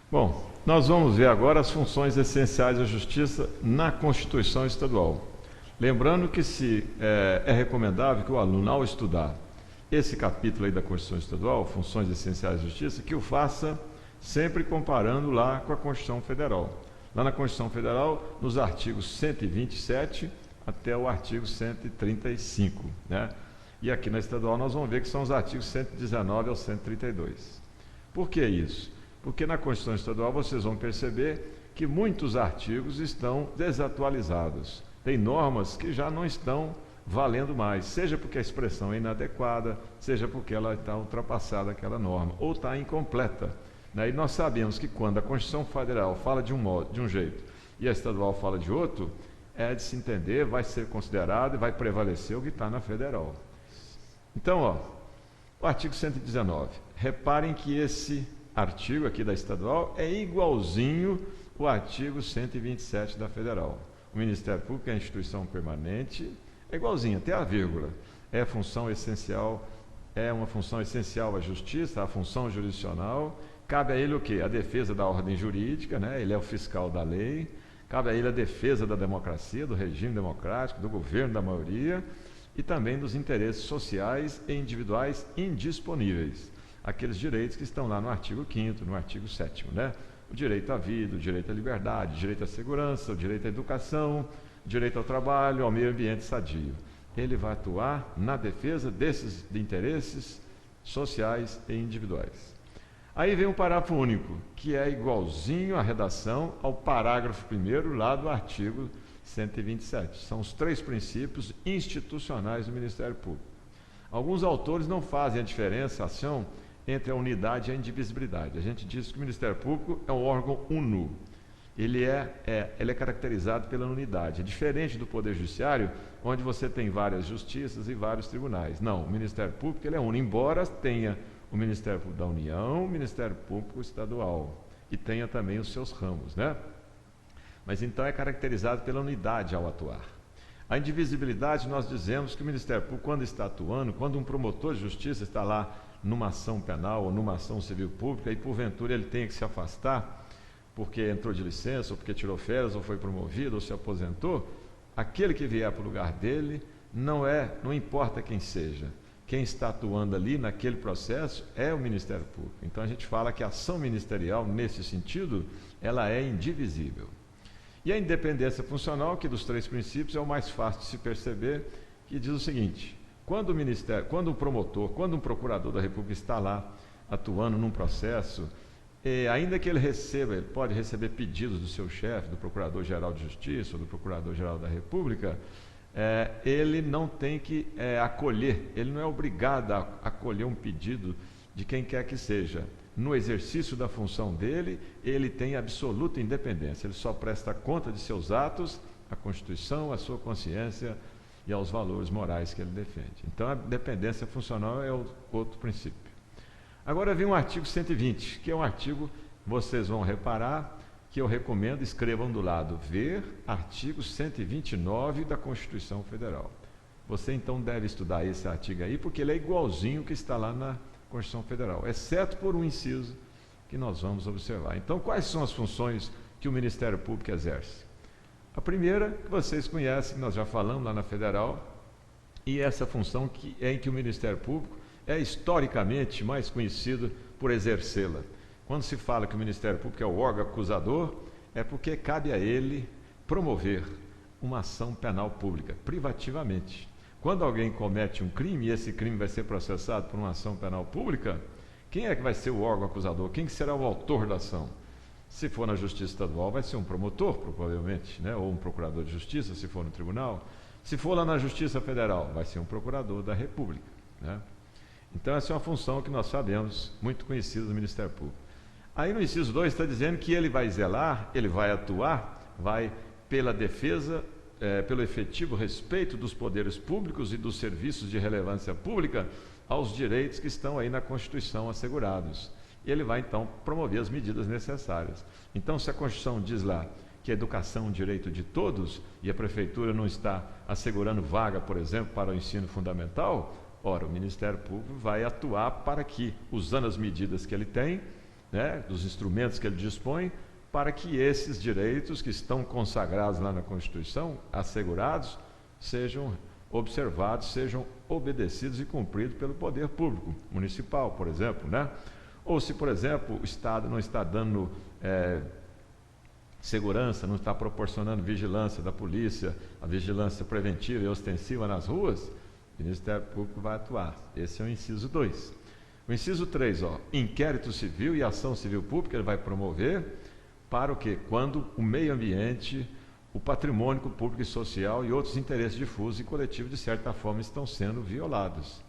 Bom, nós vamos ver agora as funções essenciais da Justiça na Constituição Estadual. Lembrando que é recomendável que o aluno, ao estudar esse capítulo aí da Constituição Estadual, Funções Essenciais da Justiça, que o faça sempre comparando lá com a Constituição Federal. Lá na Constituição Federal, nos artigos 127 até o artigo 135, né? E aqui na Estadual nós vamos ver que são os artigos 119 ao 132. Por que isso? Porque na Constituição Estadual vocês vão perceber que muitos artigos estão desatualizados. Tem normas que já não estão valendo mais, seja porque a expressão é inadequada, seja porque ela está ultrapassada aquela norma, ou está incompleta. E nós sabemos que quando a Constituição Federal fala de um modo, de um jeito, e a estadual fala de outro, é de se entender, vai ser considerado e vai prevalecer o que está na federal. Então, o artigo 119. Reparem que esse artigo aqui da estadual é igualzinho o artigo 127 da federal. O Ministério Público é a instituição permanente, é igualzinho, até a vírgula. É função essencial, é uma função essencial à justiça, à função jurisdicional. Cabe a ele o quê? A defesa da ordem jurídica, né? Ele é o fiscal da lei. Cabe a ele a defesa da democracia, do regime democrático, do governo da maioria e também dos interesses sociais e individuais indisponíveis. Aqueles direitos que estão lá no artigo 5º, no artigo 7º, né? O direito à vida, o direito à liberdade, o direito à segurança, o direito à educação, o direito ao trabalho, ao meio ambiente sadio. Ele vai atuar na defesa desses interesses sociais e individuais. Aí vem um parágrafo único, que é igualzinho à redação ao parágrafo 1º lá do artigo 127. São os 3 princípios institucionais do Ministério Público. Alguns autores não fazem a diferenciação entre a unidade e a indivisibilidade. A gente diz que o Ministério Público é um órgão uno. Ele é caracterizado pela unidade. É diferente do Poder Judiciário, onde você tem várias justiças e vários tribunais. Não, o Ministério Público ele é uno, embora tenha o Ministério Público da União, o Ministério Público Estadual, e tenha também os seus ramos, né? Mas então é caracterizado pela unidade ao atuar. A indivisibilidade, nós dizemos que o Ministério Público, quando está atuando, quando um promotor de justiça está lá numa ação penal ou numa ação civil pública e porventura ele tem que se afastar porque entrou de licença, ou porque tirou férias, ou foi promovido, ou se aposentou, aquele que vier para o lugar dele não importa quem seja. Quem está atuando ali naquele processo é o Ministério Público. Então a gente fala que a ação ministerial, nesse sentido, ela é indivisível. E a independência funcional, que dos 3 princípios é o mais fácil de se perceber, que diz o seguinte: quando um promotor, quando um procurador da República está lá atuando num processo, ainda que ele pode receber pedidos do seu chefe, do Procurador-Geral de Justiça ou do Procurador-Geral da República, ele não tem que acolher, ele não é obrigado a acolher um pedido de quem quer que seja. No exercício da função dele, ele tem absoluta independência, ele só presta conta de seus atos à Constituição, à sua consciência e aos valores morais que ele defende. Então a dependência funcional é o outro princípio. Agora vem o artigo 120, que é um artigo, vocês vão reparar, que eu recomendo, escrevam do lado, ver artigo 129 da Constituição Federal. Você então deve estudar esse artigo aí, porque ele é igualzinho que está lá na Constituição Federal, exceto por um inciso que nós vamos observar. Então, quais são as funções que o Ministério Público exerce? A primeira, que vocês conhecem, nós já falamos lá na Federal, e essa função em que o Ministério Público é historicamente mais conhecido por exercê-la. Quando se fala que o Ministério Público é o órgão acusador, é porque cabe a ele promover uma ação penal pública, privativamente. Quando alguém comete um crime e esse crime vai ser processado por uma ação penal pública, quem é que vai ser o órgão acusador? Quem que será o autor da ação? Se for na Justiça Estadual, vai ser um promotor, provavelmente, né? Ou um procurador de justiça, se for no tribunal. Se for lá na Justiça Federal, vai ser um procurador da República, né? Então, essa é uma função que nós sabemos, muito conhecida do Ministério Público. Aí no inciso 2 está dizendo que ele vai zelar, ele vai atuar, vai pela defesa, pelo efetivo respeito dos poderes públicos e dos serviços de relevância pública aos direitos que estão aí na Constituição assegurados. E ele vai então promover as medidas necessárias. Então, se a Constituição diz lá que a educação é um direito de todos e a Prefeitura não está assegurando vaga, por exemplo, para o ensino fundamental, ora, o Ministério Público vai atuar para que, usando as medidas que ele tem, né, dos instrumentos que ele dispõe, para que esses direitos que estão consagrados lá na Constituição, assegurados, sejam observados, sejam obedecidos e cumpridos pelo poder público, municipal, por exemplo, né? Ou se, por exemplo, o Estado não está dando segurança, não está proporcionando vigilância da polícia, a vigilância preventiva e ostensiva nas ruas, o Ministério Público vai atuar. Esse é o inciso 2. O inciso 3, inquérito civil e ação civil pública, ele vai promover para o quê? Quando o meio ambiente, o patrimônio público e social e outros interesses difusos e coletivos, de certa forma, estão sendo violados.